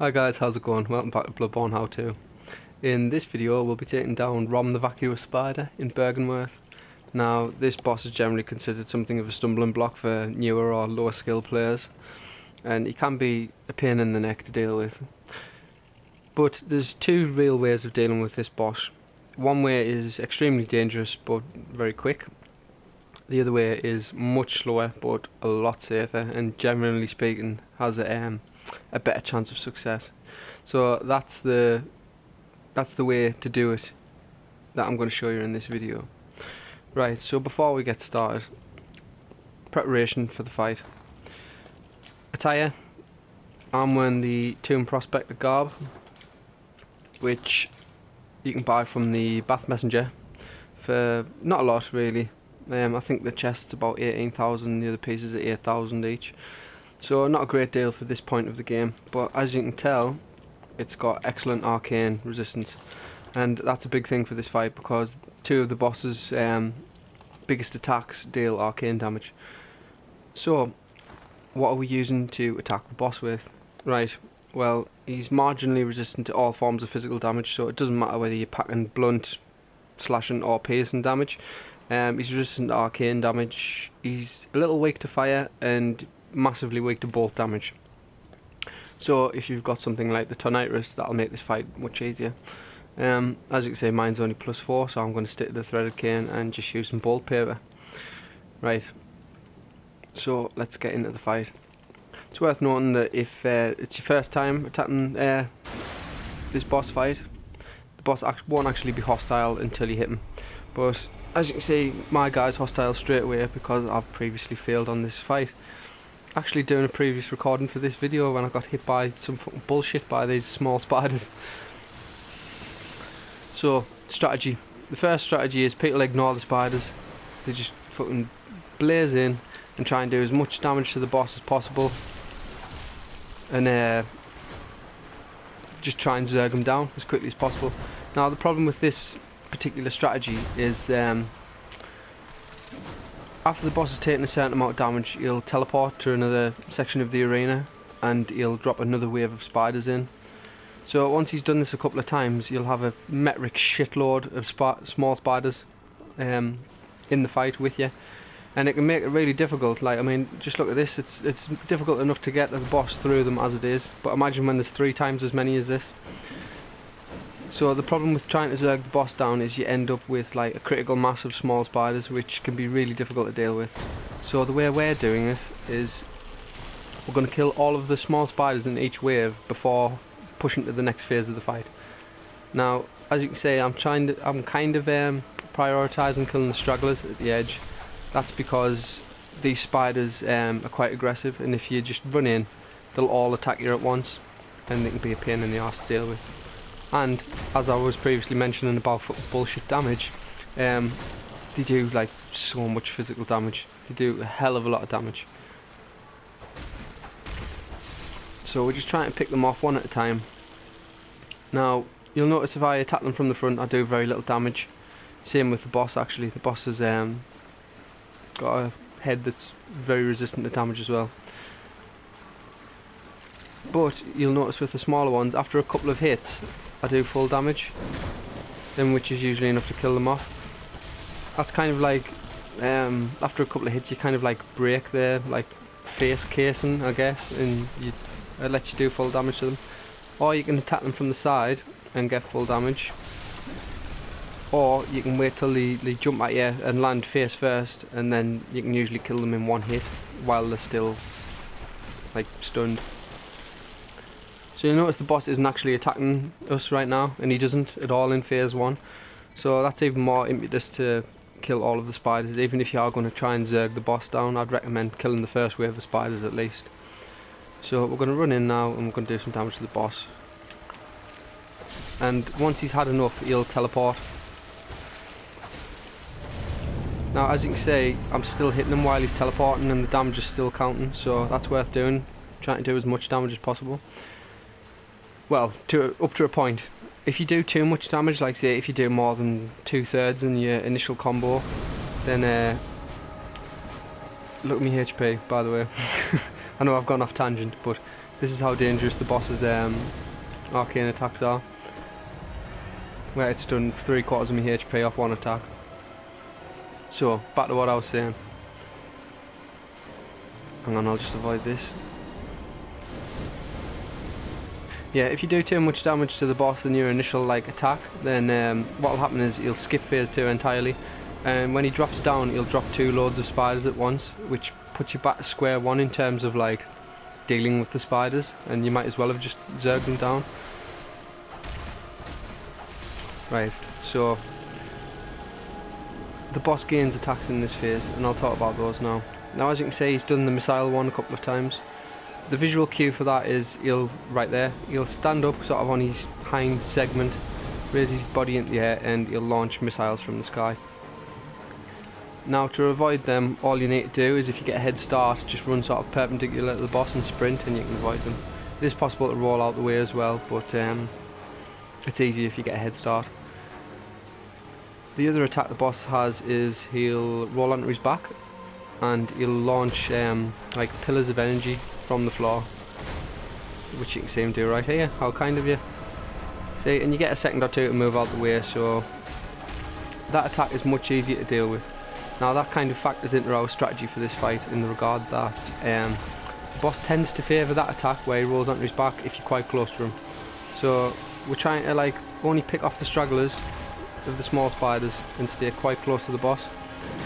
Hi guys, how's it going? Welcome back to Bloodborne How To. In this video we'll be taking down Rom the Vacuous spider in Bergenworth. Now this boss is generally considered something of a stumbling block for newer or lower skill players, and he can be a pain in the neck to deal with. But there's two real ways of dealing with this boss. One way is extremely dangerous but very quick. The other way is much slower but a lot safer, and generally speaking has a better chance of success. So that's the way to do it that I'm going to show you in this video. Right, so before we get started, preparation for the fight. Attire. I'm wearing the Tomb Prospector garb, which you can buy from the Bath Messenger for not a lot really. I think the chest's about 18,000, the other pieces are 8,000 each. So not a great deal for this point of the game, but as you can tell, it's got excellent arcane resistance, and that's a big thing for this fight because two of the boss's biggest attacks deal arcane damage. So what are we using to attack the boss with? Right, well, he's marginally resistant to all forms of physical damage, so it doesn't matter whether you're packing blunt, slashing or piercing damage. He's resistant to arcane damage, he's a little weak to fire, and massively weak to bolt damage. So if you've got something like the Tornitrus, that'll make this fight much easier. As you can see, mine's only +4, so I'm going to stick to the threaded cane and just use some bolt paper. Right, so let's get into the fight. It's worth noting that if it's your first time attacking this boss fight, the boss won't actually be hostile until you hit him. But as you can see, my guy's hostile straight away because I've previously failed on this fight. Actually doing a previous recording for this video when I got hit by some fucking bullshit by these small spiders. So, strategy. The first strategy is people ignore the spiders. They just fucking blaze in and try and do as much damage to the boss as possible. And just try and zerg them down as quickly as possible. Now the problem with this particular strategy is after the boss has taken a certain amount of damage, he'll teleport to another section of the arena and he'll drop another wave of spiders in. So once he's done this a couple of times, you'll have a metric shitload of small spiders in the fight with you, and it can make it really difficult. Like, I mean, just look at this, it's difficult enough to get the boss through them as it is, but imagine when there's 3 times as many as this. So the problem with trying to zerg the boss down is you end up with like a critical mass of small spiders, which can be really difficult to deal with. So the way we're doing it is we're going to kill all of the small spiders in each wave before pushing to the next phase of the fight. Now, as you can see, I'm kind of prioritising killing the stragglers at the edge. That's because these spiders are quite aggressive, and if you just run in, they'll all attack you at once, and they can be a pain in the arse to deal with. And as I was previously mentioning about bullshit damage, they do like so much physical damage. They do a hell of a lot of damage. So we're just trying to pick them off one at a time. Now you'll notice if I attack them from the front, I do very little damage. Same with the boss actually. The boss has got a head that's very resistant to damage as well. But you'll notice with the smaller ones, after a couple of hits, I do full damage, which is usually enough to kill them off. That's kind of like, after a couple of hits you kind of like break their like face casing, I guess, and it lets you do full damage to them. Or you can attack them from the side and get full damage, or you can wait till they jump at you and land face first, and then you can usually kill them in one hit while they're still like stunned. So you'll notice the boss isn't actually attacking us right now, and he doesn't at all in phase 1. So that's even more impetus to kill all of the spiders. Even if you are going to try and zerg the boss down, I'd recommend killing the first wave of spiders at least. So we're going to run in now and we're going to do some damage to the boss. And once he's had enough, he'll teleport. Now as you can see, I'm still hitting him while he's teleporting and the damage is still counting, so that's worth doing. Trying to do as much damage as possible. Well, up to a point. If you do too much damage, like say if you do more than 2/3 in your initial combo, then look at me HP by the way. I know I've gone off tangent, but This is how dangerous the boss's arcane attacks are. Where it's done 3/4 of my HP off one attack. So, back to what I was saying. Hang on, I'll just avoid this. Yeah, if you do too much damage to the boss in your initial attack, then what will happen is he'll skip phase 2 entirely, and when he drops down he'll drop 2 loads of spiders at once, which puts you back to square one in terms of dealing with the spiders, and you might as well have just zerged them down. Right, so the boss gains attacks in this phase, and I'll talk about those now. Now, as you can see, he's done the missile one a couple of times. The visual cue for that is right there, he'll stand up sort of on his hind segment, raise his body into the air, and he'll launch missiles from the sky. Now, to avoid them, all you need to do is, if you get a head start, just run sort of perpendicular to the boss and sprint, and you can avoid them. It is possible to roll out the way as well, but it's easy if you get a head start. The other attack the boss has is he'll roll onto his back, and he'll launch pillars of energy from the floor, which you can see him do right here. How kind of you. See, and you get a second or two to move out the way, so that attack is much easier to deal with. Now, that kind of factors into our strategy for this fight, in the regard that the boss tends to favour that attack where he rolls onto his back if you're quite close to him. So we're trying to only pick off the stragglers of the small spiders and stay quite close to the boss.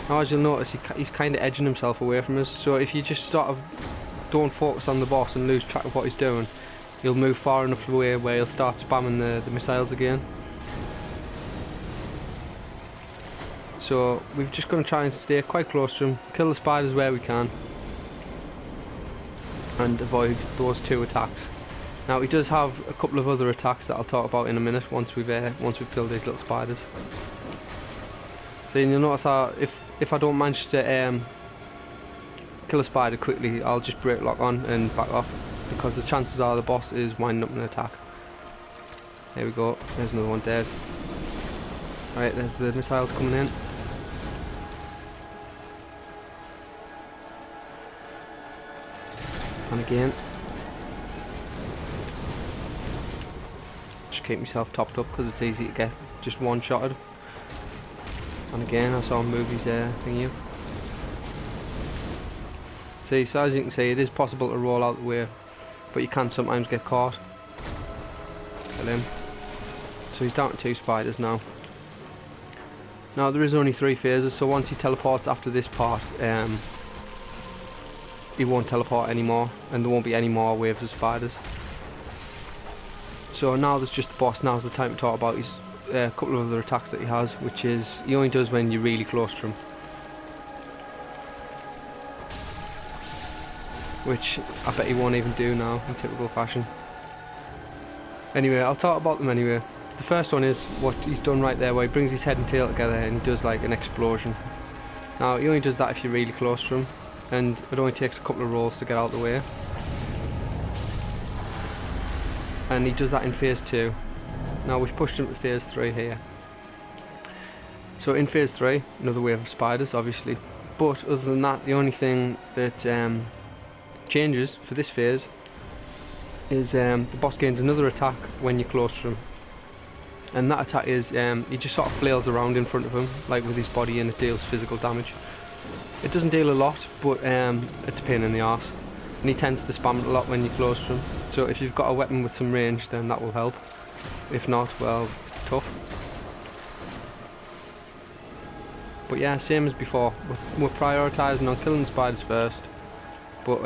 Now, as you'll notice, he's kind of edging himself away from us, so if you just sort of don't focus on the boss and lose track of what he's doing, he'll move far enough away where he'll start spamming the missiles again. So we're just going to try and stay quite close to him, kill the spiders where we can, and avoid those 2 attacks. Now, he does have a couple of other attacks that I'll talk about in a minute once we've killed these little spiders. So you'll notice how if I don't manage to kill a spider quickly, I'll just break lock on and back off, because the chances are the boss is winding up an attack. There we go, there's another one dead. Right, there's the missiles coming in. And again. Just keep myself topped up because it's easy to get just one-shotted. And again, I saw him move his thingy up. See, so as you can see, it is possible to roll out the way, but you can sometimes get caught. Kill him. So he's down to 2 spiders now. Now, there is only 3 phases, so once he teleports after this part, he won't teleport anymore, and there won't be any more waves of spiders. So now there's just the boss. Now's the time to talk about his couple of other attacks that he has, which is he only does when you're really close to him, which I bet he won't even do now in typical fashion. Anyway, I'll talk about them anyway. The first one is what he's done right there, where he brings his head and tail together and he does an explosion. Now, he only does that if you're really close to him, and it only takes a couple of rolls to get out of the way. And he does that in phase 2. Now, we've pushed him to phase 3 here. So in phase 3, another wave of spiders, obviously. But other than that, the only thing that changes for this phase is the boss gains another attack when you're close to him. And that attack is, he just sort of flails around in front of him, with his body, and it deals physical damage. It doesn't deal a lot, but it's a pain in the arse. And he tends to spam it a lot when you're close to him. So if you've got a weapon with some range, then that will help. If not, well, tough. But yeah, same as before. We're prioritising on killing the spiders first, but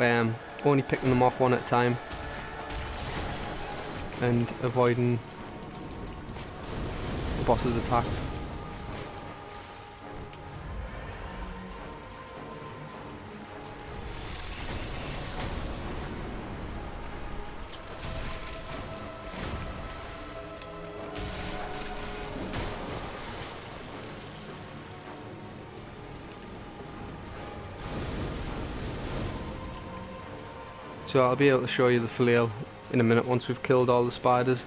only picking them off one at a time, and avoiding the boss's attacks. So I'll be able to show you the flail in a minute once we've killed all the spiders,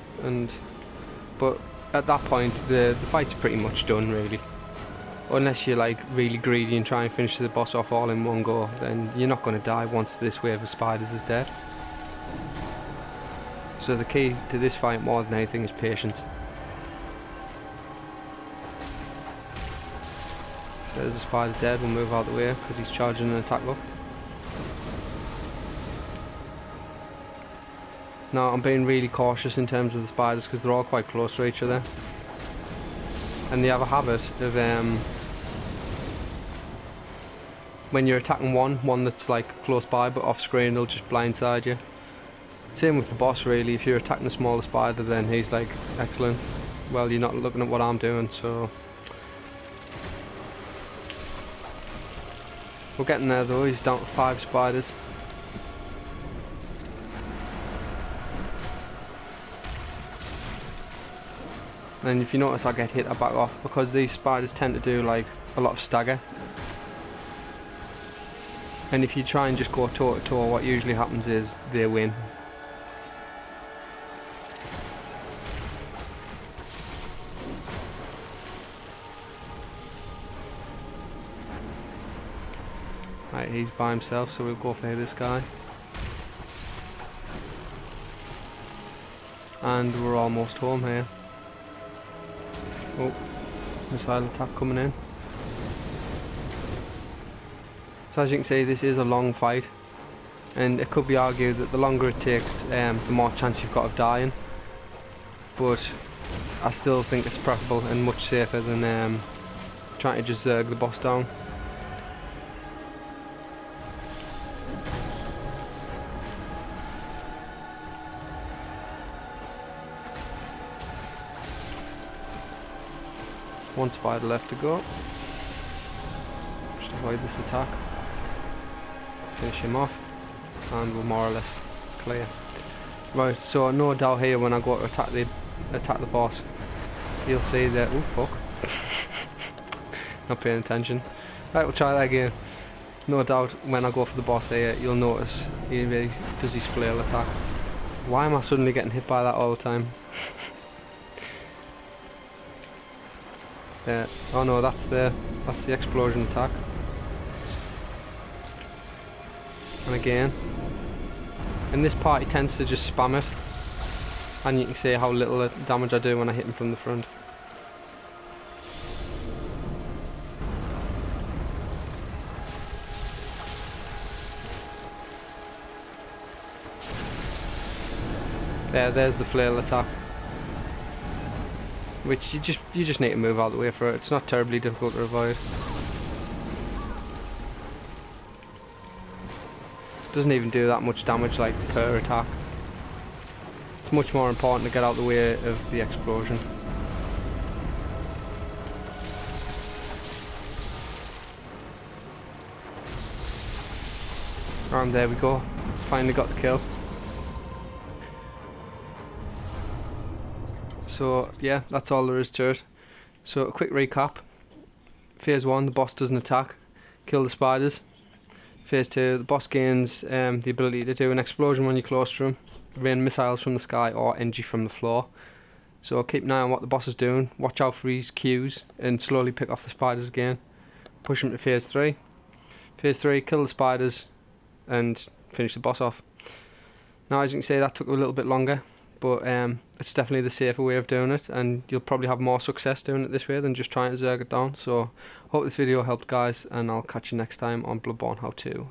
but at that point the fight's pretty much done, really. Unless you're really greedy and try and finish the boss off all in one go, then you're not going to die once this wave of spiders is dead. So the key to this fight more than anything is patience. There's the spider dead, we'll move out of the way because he's charging an attack up. Now I'm being really cautious in terms of the spiders because they're all quite close to each other. And they have a habit of when you're attacking one that's like close by but off screen, they'll just blindside you. Same with the boss really, if you're attacking a smaller spider then he's like, excellent, well you're not looking at what I'm doing, so. We're getting there though, he's down to 5 spiders. And if you notice I get hit, I back off because these spiders tend to do like a lot of stagger. And if you try and just go toe to toe, what usually happens is they win. Right, he's by himself, so we'll go for this guy. And we're almost home here. Oh, missile attack coming in. So as you can see, this is a long fight, and it could be argued that the longer it takes, the more chance you've got of dying. But I still think it's preferable and much safer than trying to just zerg the boss down. One spider left to go. Just avoid this attack. Finish him off. And we're more or less clear. Right, so no doubt here when I go to attack the boss, you'll see that, oh fuck. Not paying attention. Right, we'll try that again. No doubt when I go for the boss here, you'll notice he really does his flail attack. Why am I suddenly getting hit by that all the time? Yeah. Oh no, that's the explosion attack. And again. And this part he tends to just spam it. And you can see how little damage I do when I hit him from the front. There's the flail attack. Which you just need to move out of the way for it. It's not terribly difficult to avoid. Doesn't even do that much damage like per attack. It's much more important to get out of the way of the explosion. And there we go. Finally got the kill. So yeah, that's all there is to it. So a quick recap. Phase 1, the boss doesn't attack, kill the spiders. Phase 2, the boss gains the ability to do an explosion when you're close to him, rain missiles from the sky or energy from the floor. So keep an eye on what the boss is doing, watch out for his cues and slowly pick off the spiders again. Push him to phase 3. Phase 3, kill the spiders and finish the boss off. Now as you can see, that took a little bit longer. But it's definitely the safer way of doing it, and you'll probably have more success doing it this way than just trying to zerg it down. So hope this video helped guys, and I'll catch you next time on Bloodborne How To.